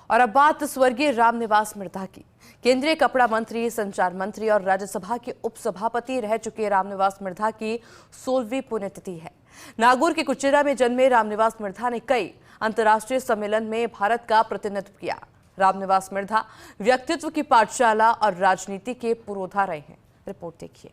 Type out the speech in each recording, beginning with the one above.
और अब बात स्वर्गीय रामनिवास मिर्धा की। केंद्रीय कपड़ा मंत्री, संचार मंत्री और राज्यसभा के उपसभापति रह चुके रामनिवास मिर्धा की 16वीं पुण्यतिथि है। नागौर के कुचेरा में जन्मे रामनिवास मिर्धा ने कई अंतर्राष्ट्रीय सम्मेलन में भारत का प्रतिनिधित्व किया। रामनिवास मिर्धा व्यक्तित्व की पाठशाला और राजनीति के पुरोधा रहे हैं। रिपोर्ट देखिए।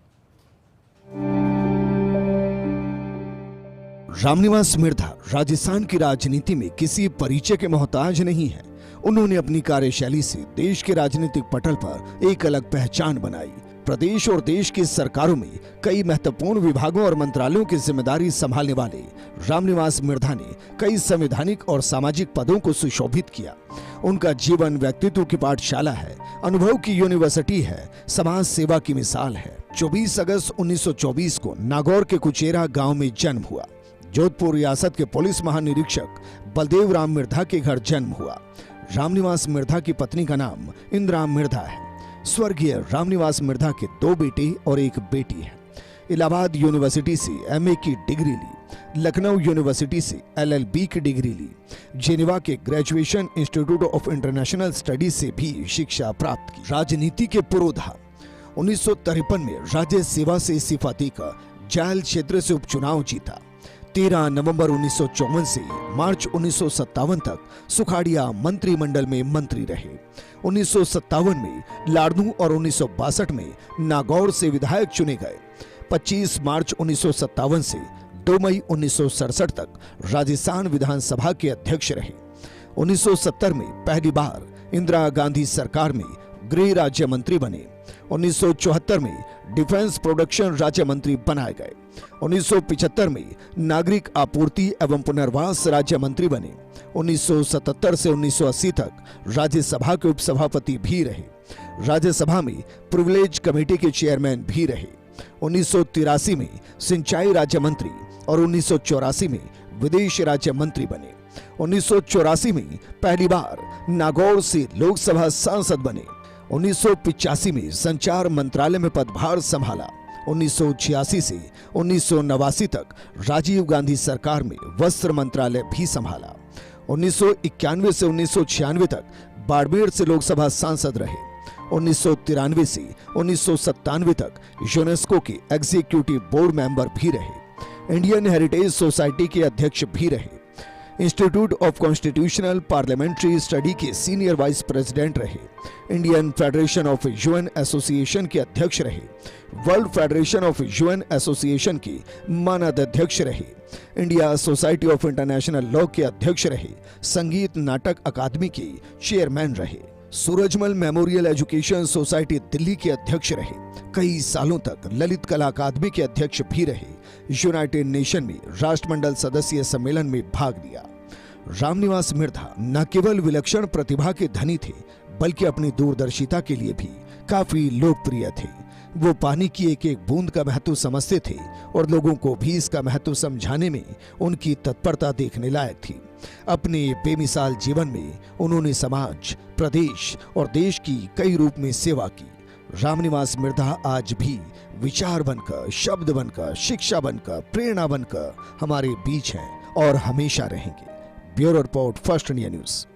रामनिवास मिर्धा राजस्थान की राजनीति में किसी परिचय के मोहताज नहीं है। उन्होंने अपनी कार्यशैली से देश के राजनीतिक पटल पर एक अलग पहचान बनाई। प्रदेश और देश की सरकारों में कई महत्वपूर्ण विभागों और मंत्रालयों की जिम्मेदारी संभालने वाले रामनिवास मिर्धा ने कई संवैधानिक और सामाजिक पदों को सुशोभित किया। उनका जीवन व्यक्तित्व की पाठशाला है, अनुभव की यूनिवर्सिटी है, समाज सेवा की मिसाल है। 24 अगस्त 1924 को नागौर के कुचेरा गांव में जन्म हुआ। जोधपुर रियासत के पुलिस महानिरीक्षक बलदेव राम मिर्धा के घर जन्म हुआ। रामनिवास मिर्धा की पत्नी का नाम इंदिरा मिर्धा है। स्वर्गीय रामनिवास मिर्धा के 2 बेटे और 1 बेटी है। इलाहाबाद यूनिवर्सिटी से एमए की डिग्री ली, लखनऊ यूनिवर्सिटी से एलएलबी की डिग्री ली, जेनेवा के graduation institute of international studies से भी शिक्षा प्राप्त की। राजनीति के पुरोधा 1953 में राज्य सेवा से इस्तीफा देकर जायल क्षेत्र से उपचुनाव जीता। 13 नवंबर 1954 से मार्च 1957 तक सुखाड़िया मंत्रिमंडल में मंत्री रहे। 1957 में लाड़नू और 1962 में नागौर से विधायक चुने गए। 25 मार्च 1957 से 2 मई 1967 तक राजस्थान विधानसभा के अध्यक्ष रहे। 1970 में पहली बार इंदिरा गांधी सरकार में गृह राज्य मंत्री बने। 1974 में डिफेंस प्रोडक्शन राज्य मंत्री बनाए गए। 1975 में नागरिक आपूर्ति एवं पुनर्वास राज्य मंत्री बने। 1977 से 1980 तक राज्यसभा के उपसभापति भी रहे। राज्यसभा में प्रिविलेज कमेटी के चेयरमैन भी रहे। 1983 में सिंचाई राज्य मंत्री और 1984 में विदेश राज्य मंत्री बने। 1984 में पहली बार नागौर से लोकसभा सांसद बने। 1985 में संचार मंत्रालय में पदभार संभाला। 1986 से 1989 तक राजीव गांधी सरकार में वस्त्र मंत्रालय भी संभाला। 1991 से 1996 तक बाड़मेर से लोकसभा सांसद रहे। 1993 से 1997 तक यूनेस्को के एग्जीक्यूटिव बोर्ड मेंबर भी रहे। इंडियन हेरिटेज सोसाइटी के अध्यक्ष भी रहे। Institute of constitutional parliamentary study के सीनियर वाइस प्रेसिडेंट रहे। Indian federation of UN association के अध्यक्ष रहे। World federation of UN association के मानद अध्यक्ष रहे। India society of international law के अध्यक्ष रहे। संगीत नाटक अकादमी के चेयरमैन रहे। Surajmal memorial education society Delhi के अध्यक्ष रहे। कई सालों तक ललित कला अकादमी के अध्यक्ष भी रहे। यूनाइटेड नेशन में राष्ट्रमंडल सदस्य सम्मेलन में भाग लिया। रामनिवास मिर्धा न केवल विलक्षण प्रतिभा के धनी थे, बल्कि अपनी दूरदर्शिता के लिए भी काफी लोकप्रिय थे। वो पानी की एक एक बूंद का महत्व समझते थे और लोगों को भी इसका महत्व समझाने में उनकी तत्परता देखने लायक थी। अपने बेमिसाल जीवन में उन्होंने समाज, प्रदेश और देश की कई रूप में सेवा की। रामनिवास मिर्धा आज भी विचार बनकर, शब्द बनकर, शिक्षा बनकर, प्रेरणा बनकर हमारे बीच हैं और हमेशा रहेंगे। Bureau report, first India news.